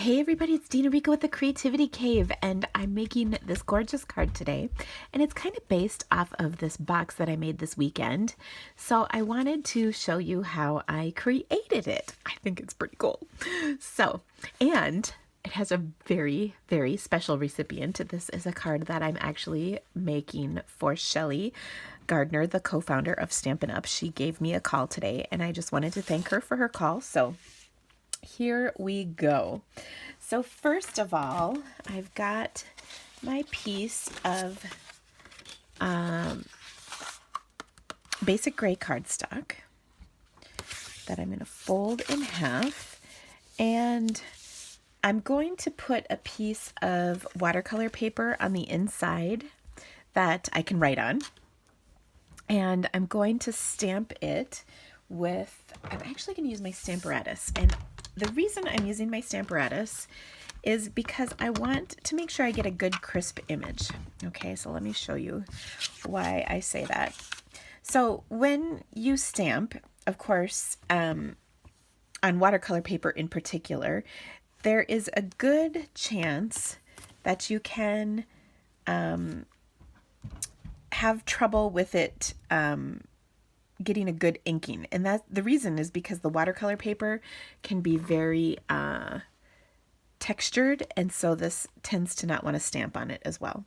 Hey everybody, it's Dina Rico with the Creativity Cave, and I'm making this gorgeous card today, and it's kind of based off of this box that I made this weekend. So I wanted to show you how I created it. I think it's pretty cool. And it has a very, very special recipient. This is a card that I'm actually making for Shelly Gardner, the co-founder of Stampin' Up. She gave me a call today, and I just wanted to thank her for her call. So here we go. So first of all, I've got my piece of basic gray cardstock that I'm going to fold in half, and I'm going to put a piece of watercolor paper on the inside that I can write on, and I'm going to stamp it with, I'm actually going to use my stamparatus. And the reason I'm using my stamparatus is because I want to make sure I get a good crisp image. Okay, so let me show you why I say that. So when you stamp, of course, on watercolor paper in particular, there is a good chance that you can have trouble with it getting a good inking, and that the reason is because the watercolor paper can be very textured, and so this tends to not want to stamp on it as well.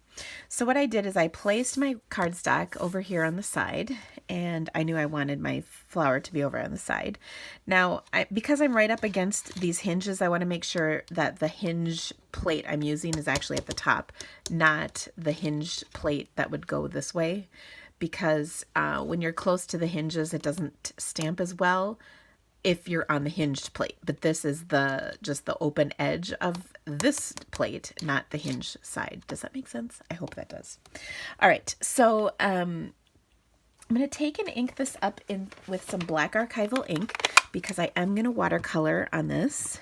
So what I did is I placed my cardstock over here on the side, and I knew I wanted my flower to be over on the side. Now, because I'm right up against these hinges, I want to make sure that the hinge plate I'm using is actually at the top, not the hinge plate that would go this way, because when you're close to the hinges, it doesn't stamp as well if you're on the hinged plate. But this is just the open edge of this plate, not the hinge side. Does that make sense? I hope that does. All right, so I'm going to take and ink this up with some black archival ink, because I am going to watercolor on this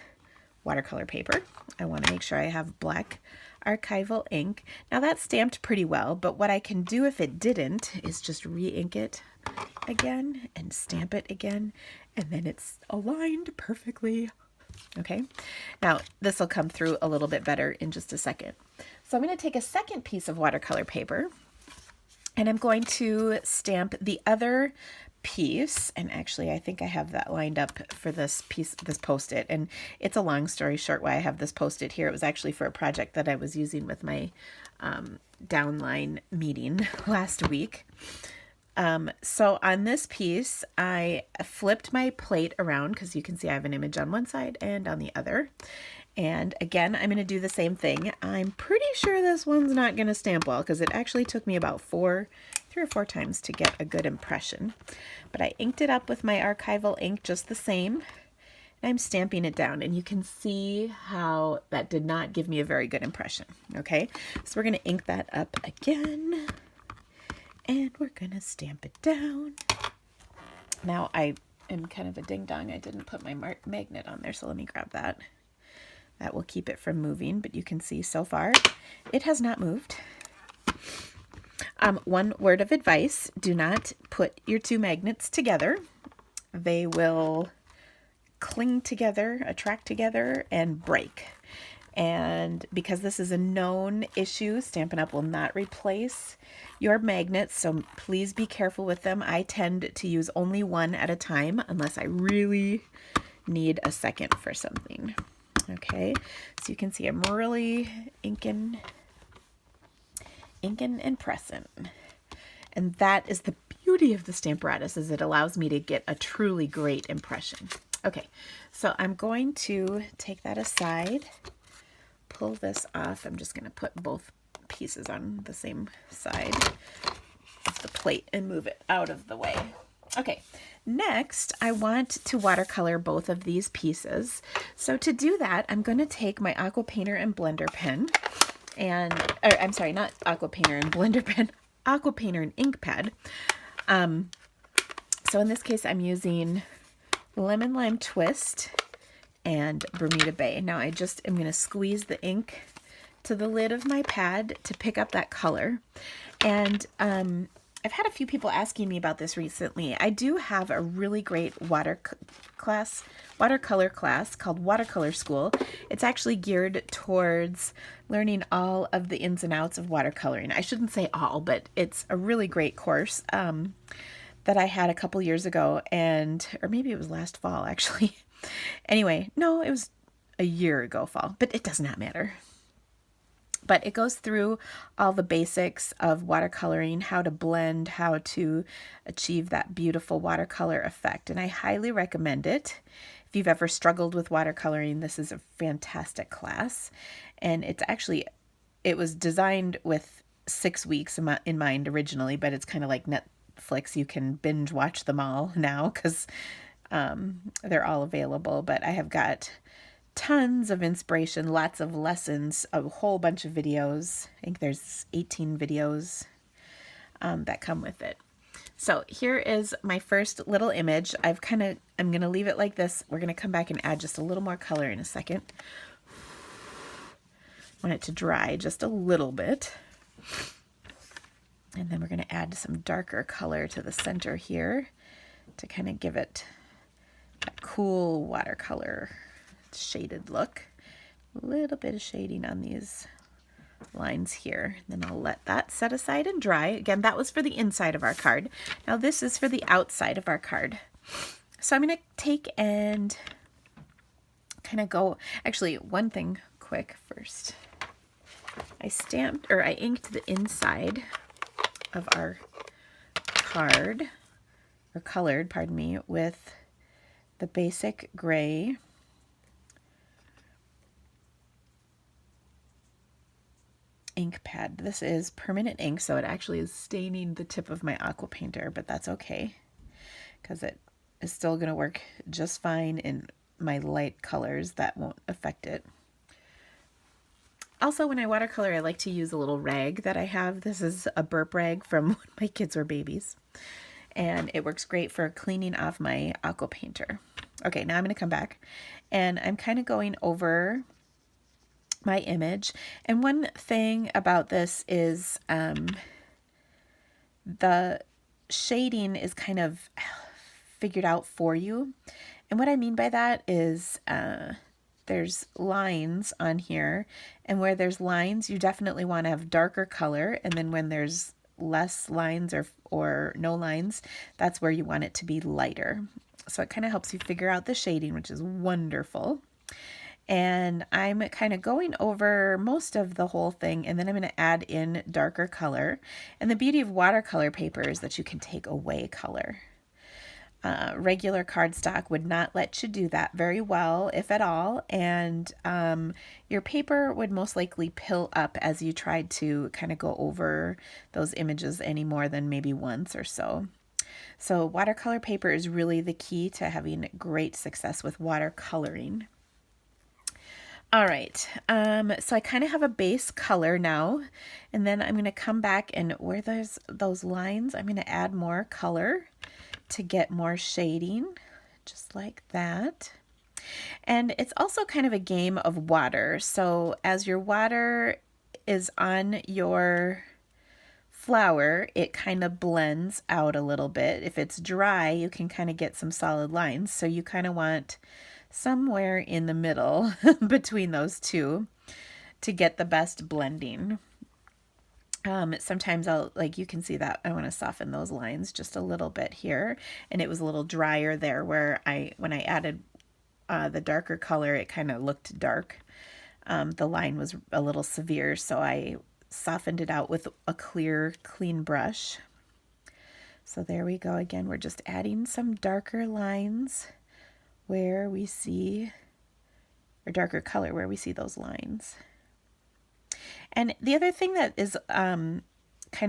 watercolor paper. I want to make sure I have black archival ink. Now that's stamped pretty well, but what I can do if it didn't is just re-ink it again and stamp it again, and then it's aligned perfectly. Okay, now this will come through a little bit better in just a second. So I'm going to take a second piece of watercolor paper, and I'm going to stamp the other piece, and actually I think I have that lined up for this piece, this post-it, and it's a long story short why I have this post-it here. It was actually for a project that I was using with my downline meeting last week. So on this piece, I flipped my plate around, because you can see I have an image on one side and on the other. And again, I'm going to do the same thing. I'm pretty sure this one's not going to stamp well, because it actually took me about 3 or 4 times to get a good impression. But I inked it up with my archival ink just the same, and I'm stamping it down, and you can see how that did not give me a very good impression. Okay, so we're going to ink that up again, and we're going to stamp it down. Now I am kind of a ding-dong. I didn't put my magnet on there, so let me grab that. That will keep it from moving, but you can see so far it has not moved. One word of advice: do not put your two magnets together. They will cling together, attract together, and break. And because this is a known issue, Stampin' Up! Will not replace your magnets, so please be careful with them. I tend to use only one at a time unless I really need a second for something. Okay, so you can see I'm really inking and pressing. And that is the beauty of the stamparatus, is it allows me to get a truly great impression. Okay, so I'm going to take that aside, pull this off. I'm just going to put both pieces on the same side of the plate and move it out of the way. Okay, next I want to watercolor both of these pieces. So to do that, I'm going to take my aqua painter and blender pen, and I'm sorry, not aqua painter and blender pen, aqua painter and ink pad. So in this case, I'm using Lemon Lime Twist and Bermuda Bay. Now I just am going to squeeze the ink to the lid of my pad to pick up that color. And I've had a few people asking me about this recently. I do have a really great watercolor class called Watercolor School. It's actually geared towards learning all of the ins and outs of watercoloring. I shouldn't say all, but it's a really great course that I had a couple years ago, or maybe it was last fall actually. Anyway, no, it was a year ago fall, but it does not matter. But it goes through all the basics of watercoloring, how to blend, how to achieve that beautiful watercolor effect. And I highly recommend it. If you've ever struggled with watercoloring, this is a fantastic class. And it was designed with 6 weeks in mind originally, but it's kind of like Netflix. You can binge watch them all now because they're all available. But I have got tons of inspiration, lots of lessons, a whole bunch of videos. I think there's 18 videos that come with it. So here is my first little image. I'm going to leave it like this. We're going to come back and add just a little more color in a second. I want it to dry just a little bit. And then we're going to add some darker color to the center here to kind of give it a cool watercolor shaded look. A little bit of shading on these lines here. Then I'll let that set aside and dry. Again, that was for the inside of our card. Now this is for the outside of our card. So I'm going to take and kind of go, actually one thing quick first. I inked the inside of our card, or colored, pardon me, with the basic gray ink pad. This is permanent ink, so it actually is staining the tip of my aqua painter, but that's okay because it is still going to work just fine in my light colors. That won't affect it. Also, when I watercolor, I like to use a little rag that I have. This is a burp rag from when my kids were babies, and it works great for cleaning off my aqua painter. Okay, now I'm going to come back, and I'm kind of going over my image. And one thing about this is the shading is kind of figured out for you. And what I mean by that is there's lines on here, and where there's lines, you definitely want to have darker color. And then when there's less lines or no lines, that's where you want it to be lighter. So it kind of helps you figure out the shading, which is wonderful. And I'm kind of going over most of the whole thing, and then I'm going to add in darker color. And the beauty of watercolor paper is that you can take away color. Regular cardstock would not let you do that very well, if at all, and your paper would most likely pill up as you tried to kind of go over those images any more than maybe once or so. So watercolor paper is really the key to having great success with watercoloring. All right, so I kind of have a base color now, and then I'm going to come back, and where there's those lines, I'm going to add more color to get more shading, just like that. And it's also kind of a game of water. So as your water is on your flower, it kind of blends out a little bit. If it's dry, you can kind of get some solid lines. So you kind of want somewhere in the middle between those two to get the best blending. Sometimes you can see that I want to soften those lines just a little bit here, and it was a little drier there where when I added the darker color, it kind of looked dark. The line was a little severe, so I softened it out with a clear, clean brush. So there we go. Again, we're just adding some darker lines where we see, or darker color where we see those lines. And the other thing that is kind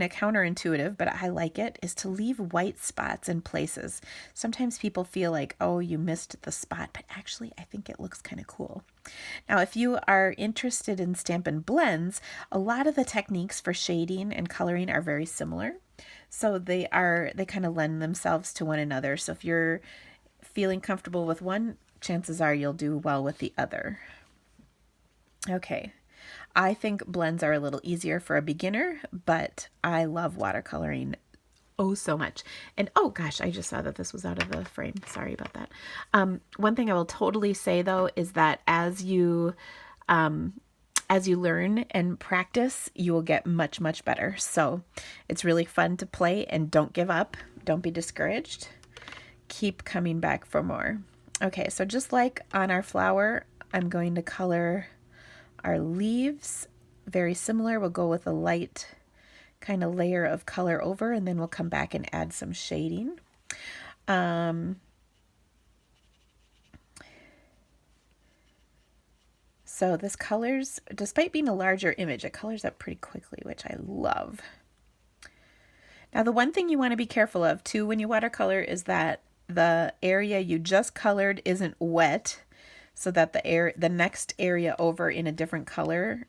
of counterintuitive, but I like it, is to leave white spots in places. Sometimes people feel like, oh, you missed the spot, but actually I think it looks kind of cool. Now, if you are interested in Stampin' Blends, a lot of the techniques for shading and coloring are very similar. So they kind of lend themselves to one another. So if you're feeling comfortable with one, chances are you'll do well with the other. Okay. I think blends are a little easier for a beginner, but I love watercoloring oh so much. And oh gosh, I just saw that this was out of the frame. Sorry about that. One thing I will totally say though is that as you learn and practice, you will get much, much better. So it's really fun to play, and don't give up. Don't be discouraged. Keep coming back for more. Okay, so just like on our flower, I'm going to color our leaves. Very similar. We'll go with a light kind of layer of color over, and then we'll come back and add some shading. So this colors, despite being a larger image, it colors up pretty quickly, which I love. Now the one thing you want to be careful of too when you watercolor is that the area you just colored isn't wet, so that the next area over in a different color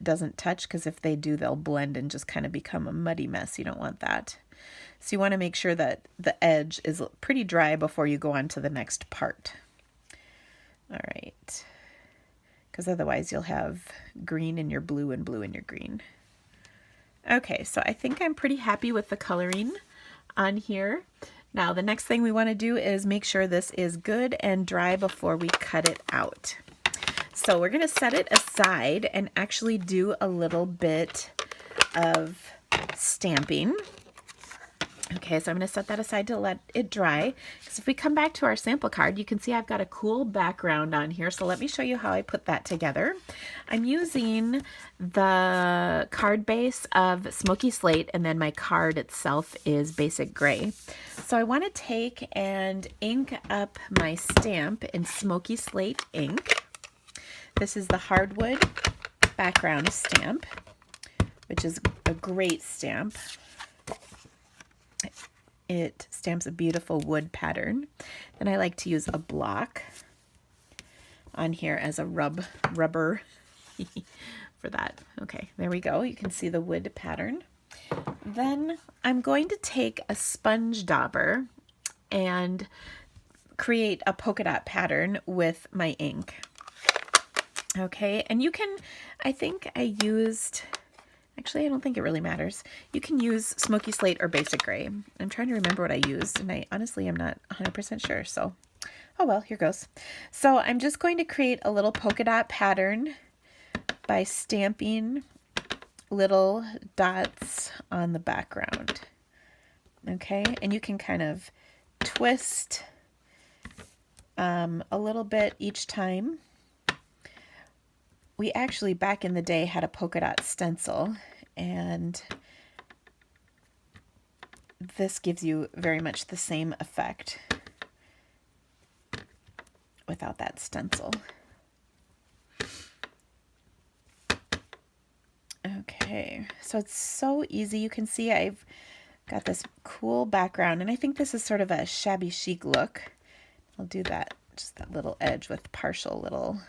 doesn't touch, because if they do, they'll blend and just kind of become a muddy mess. You don't want that. So you want to make sure that the edge is pretty dry before you go on to the next part. All right. Because otherwise you'll have green in your blue and blue in your green. Okay, so I think I'm pretty happy with the coloring on here. Now the next thing we want to do is make sure this is good and dry before we cut it out. So we're going to set it aside and actually do a little bit of stamping. Okay, so I'm going to set that aside to let it dry, because if we come back to our sample card, you can see I've got a cool background on here. So let me show you how I put that together. I'm using the card base of Smoky Slate, and then my card itself is Basic Gray. So I want to take and ink up my stamp in Smoky Slate ink. This is the hardwood background stamp, which is a great stamp. It stamps a beautiful wood pattern. Then I like to use a block on here as a rubber for that. Okay, there we go. You can see the wood pattern. Then I'm going to take a sponge dauber and create a polka dot pattern with my ink. Okay, and you can, I think I used, actually I don't think it really matters. You can use Smoky Slate or Basic Gray. I'm trying to remember what I used, and I honestly am not 100% sure, so oh well, here goes. So I'm just going to create a little polka dot pattern by stamping little dots on the background. Okay, and you can kind of twist a little bit each time. We actually, back in the day, had a polka dot stencil, and this gives you very much the same effect without that stencil. Okay, so it's so easy. You can see I've got this cool background, and I think this is sort of a shabby chic look. I'll do that, just that little edge with partial little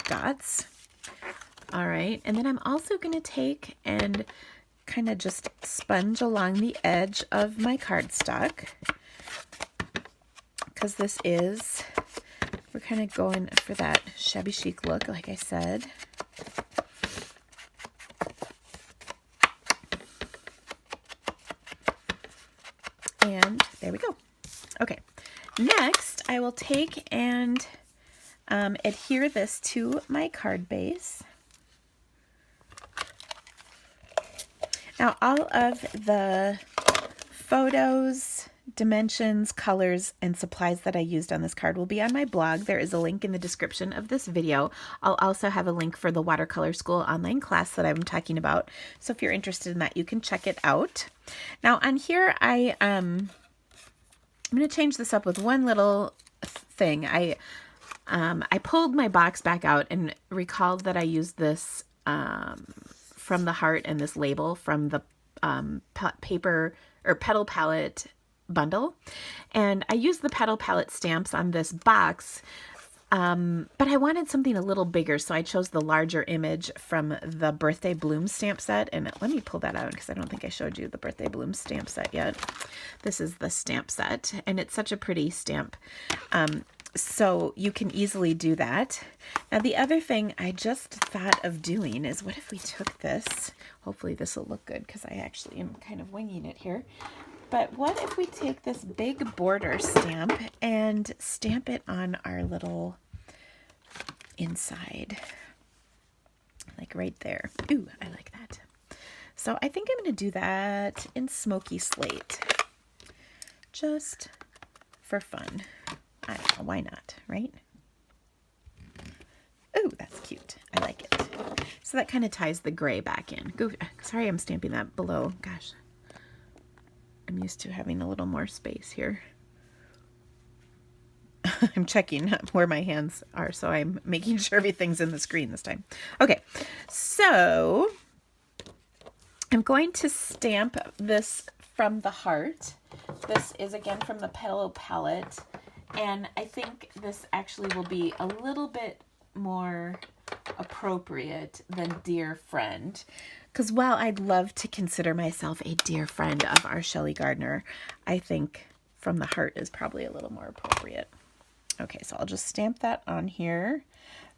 dots. All right, and then I'm also going to take and kind of just sponge along the edge of my cardstock, because this is, we're kind of going for that shabby chic look, like I said. And there we go. Okay, next I will take and adhere this to my card base. Now, all of the photos, dimensions, colors, and supplies that I used on this card will be on my blog. There is a link in the description of this video. I'll also have a link for the Watercolor School online class that I'm talking about. So if you're interested in that, you can check it out. Now, on here, I'm going to change this up with one little thing. I pulled my box back out and recalled that I used this from the heart and this label from the paper or petal palette bundle, and I used the petal palette stamps on this box, but I wanted something a little bigger, so I chose the larger image from the Birthday Bloom stamp set. And let me pull that out, because I don't think I showed you the Birthday Bloom stamp set yet. This is the stamp set, and it's such a pretty stamp. So you can easily do that. Now the other thing I just thought of doing is, what if we took this, hopefully this will look good because I actually am kind of winging it here. But what if we take this big border stamp and stamp it on our little inside, like right there. Ooh, I like that. So I think I'm going to do that in Smoky Slate, just for fun. I don't know, why not, right? Ooh, that's cute. I like it. So that kind of ties the gray back in. Sorry, I'm stamping that below. Gosh, I'm used to having a little more space here. I'm checking where my hands are, so I'm making sure everything's in the screen this time. Okay, so I'm going to stamp this from the heart. This is again from the Pillow palette, and I think this actually will be a little bit more appropriate than Dear Friend, because while I'd love to consider myself a dear friend of our Shelley Gardner, I think From the Heart is probably a little more appropriate. Okay, so I'll just stamp that on here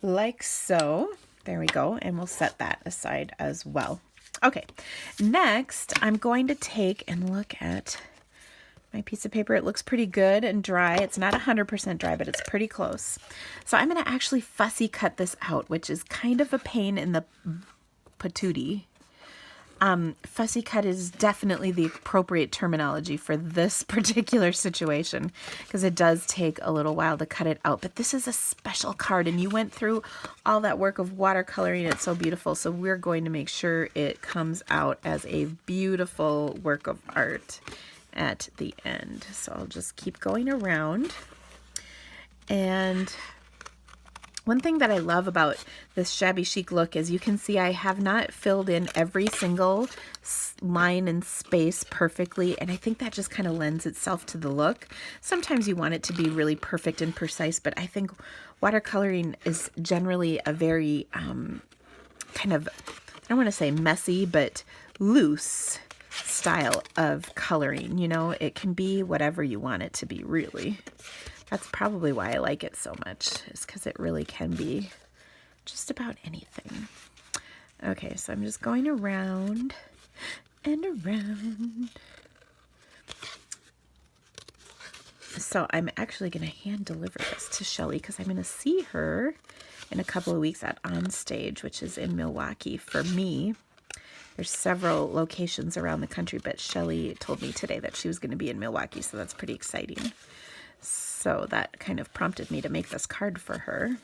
like so. There we go, and we'll set that aside as well. Okay, next I'm going to take and look at my piece of paper. It looks pretty good and dry. It's not 100% dry, but it's pretty close. So I'm going to actually fussy cut this out, which is kind of a pain in the patootie. Fussy cut is definitely the appropriate terminology for this particular situation, because it does take a little while to cut it out. But this is a special card, and you went through all that work of watercoloring it so beautiful. So we're going to make sure it comes out as a beautiful work of art at the end. So I'll just keep going around. And one thing that I love about this Shabby Chic look is you can see I have not filled in every single line and space perfectly, and I think that just kind of lends itself to the look. Sometimes you want it to be really perfect and precise, but I think watercoloring is generally a very kind of, I don't want to say messy, but loose style of coloring. You know, it can be whatever you want it to be, really. That's probably why I like it so much, is because it really can be just about anything. Okay, so I'm just going around and around. So I'm actually going to hand deliver this to Shelley, because I'm going to see her in a couple of weeks at On Stage, which is in Milwaukee for me. There's several locations around the country, but Shelley told me today that she was going to be in Milwaukee, so that's pretty exciting. So that kind of prompted me to make this card for her.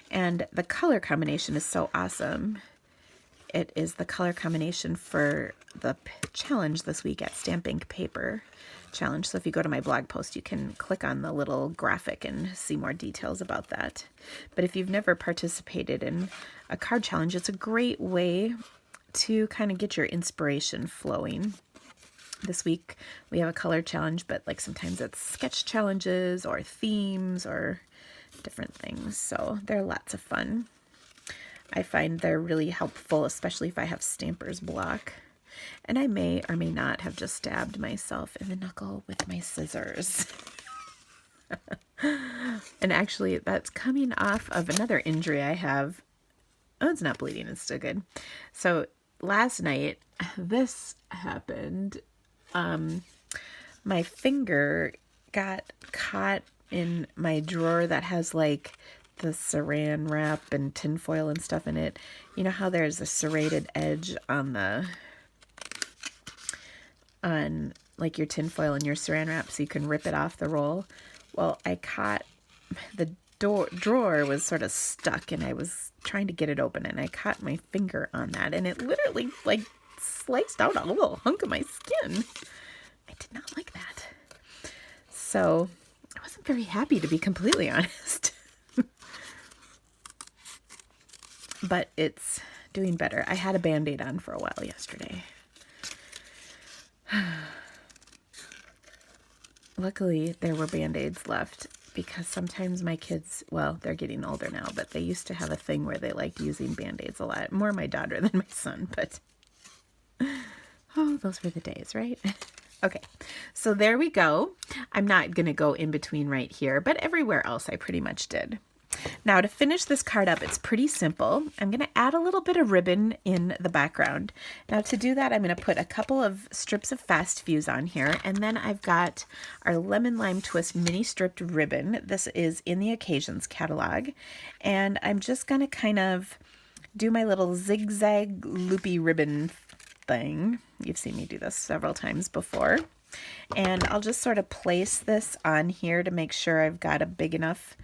And the color combination is so awesome. It is the color combination for the challenge this week at Stamping Paper Challenge. So if you go to my blog post, you can click on the little graphic and see more details about that. But if you've never participated in a card challenge, it's a great way to kind of get your inspiration flowing. This week we have a color challenge, but like sometimes it's sketch challenges or themes or different things. So they're lots of fun. I find they're really helpful, especially if I have stamper's block. And I may or may not have just stabbed myself in the knuckle with my scissors. And actually that's coming off of another injury I have. Oh, it's not bleeding, it's still good. So last night this happened. My finger got caught in my drawer that has like the saran wrap and tinfoil and stuff in it. You know how there's a serrated edge on like your tinfoil and your saran wrap so you can rip it off the roll? Well, I caught the drawer was sort of stuck, and I was trying to get it open, and I caught my finger on that, and it literally like sliced out a little hunk of my skin. I did not like that. So I wasn't very happy, to be completely honest. But it's doing better. I had a Band-Aid on for a while yesterday. Luckily, there were Band-Aids left, because sometimes my kids, well, they're getting older now, but they used to have a thing where they liked using Band-Aids a lot. More my daughter than my son, but oh, those were the days, right? Okay, so there we go. I'm not going to go in between right here, but everywhere else I pretty much did. Now to finish this card up, it's pretty simple. I'm going to add a little bit of ribbon in the background. Now to do that, I'm going to put a couple of strips of Fast Fuse on here, and then I've got our Lemon Lime Twist mini stripped ribbon. This is in the Occasions catalog, and I'm just going to kind of do my little zigzag loopy ribbon thing. You've seen me do this several times before. And I'll just sort of place this on here to make sure I've got a big enough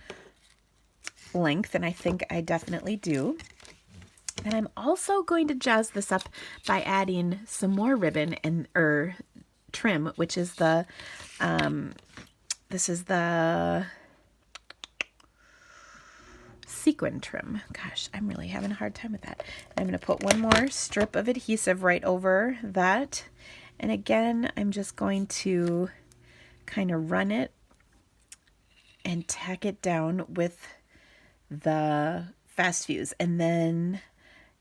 length, and I think I definitely do. And I'm also going to jazz this up by adding some more ribbon and trim, which is the this is the sequin trim. Gosh, I'm really having a hard time with that. I'm going to put one more strip of adhesive right over that. And again, I'm just going to kind of run it and tack it down with the Fast Fuse. And then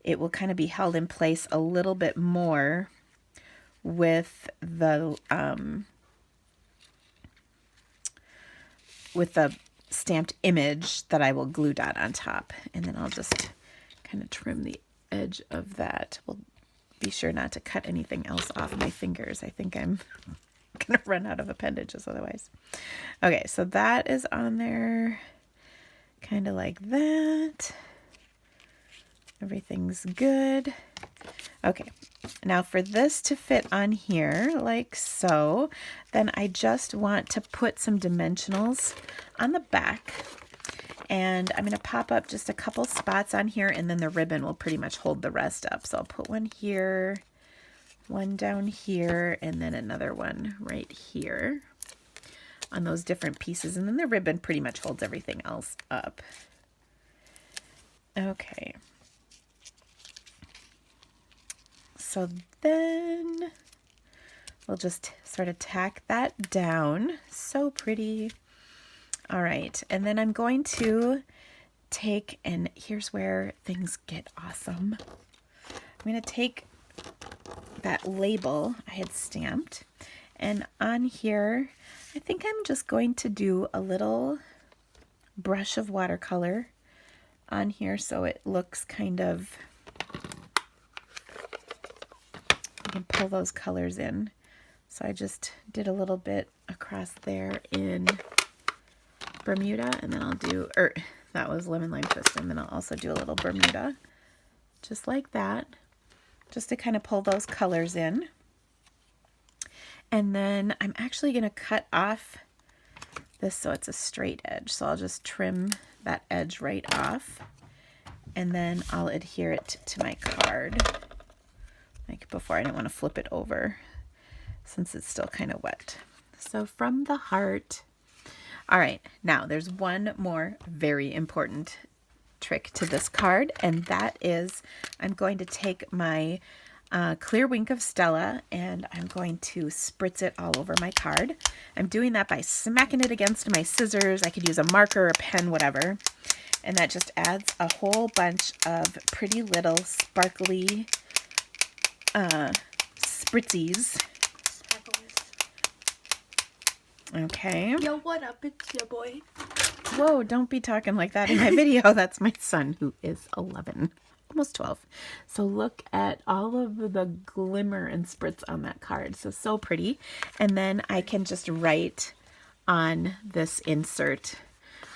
it will kind of be held in place a little bit more with the stamped image that I will glue dot on top. And then I'll just kind of trim the edge of that. We'll be sure not to cut anything else off my fingers. I think I'm gonna run out of appendages otherwise. Okay, so that is on there kind of like that. Everything's good. Okay, now for this to fit on here like so, then I just want to put some dimensionals on the back, and I'm going to pop up just a couple spots on here, and then the ribbon will pretty much hold the rest up. So I'll put one here, one down here, and then another one right here on those different pieces, and then the ribbon pretty much holds everything else up. Okay. So then we'll just sort of tack that down. So pretty. All right, and then I'm going to take, and here's where things get awesome. I'm going to take that label I had stamped, and on here, I think I'm just going to do a little brush of watercolor on here so it looks kind of, you can pull those colors in. So I just did a little bit across there in Bermuda, and then I'll do, that was Lemon Lime Twist, and then I'll also do a little Bermuda, just like that, just to kind of pull those colors in. And then I'm actually going to cut off this so it's a straight edge, so I'll just trim that edge right off, and then I'll adhere it to my card. Like before, I didn't want to flip it over since it's still kind of wet. So from the heart. All right, now there's one more very important trick to this card, and that is I'm going to take my clear wink of Stella, and I'm going to spritz it all over my card. I'm doing that by smacking it against my scissors. I could use a marker, a pen, whatever. And that just adds a whole bunch of pretty little sparkly spritzies. Okay. Yo, what up? It's your boy. Whoa, don't be talking like that in my video. That's my son, who is 11, almost 12. So look at all of the glimmer and spritz on that card. So pretty. And then I can just write on this insert,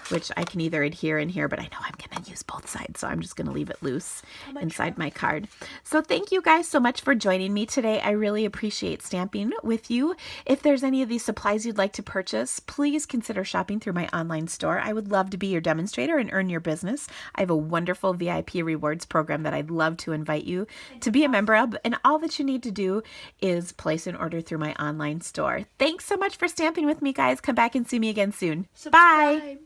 which I can either adhere in here, but I know I'm going to use both sides, so I'm just going to leave it loose inside my card. So thank you guys so much for joining me today. I really appreciate stamping with you. If there's any of these supplies you'd like to purchase, please consider shopping through my online store. I would love to be your demonstrator and earn your business. I have a wonderful VIP rewards program that I'd love to invite you to be a member of, and all that you need to do is place an order through my online store. Thanks so much for stamping with me, guys. Come back and see me again soon. Subscribe. Bye!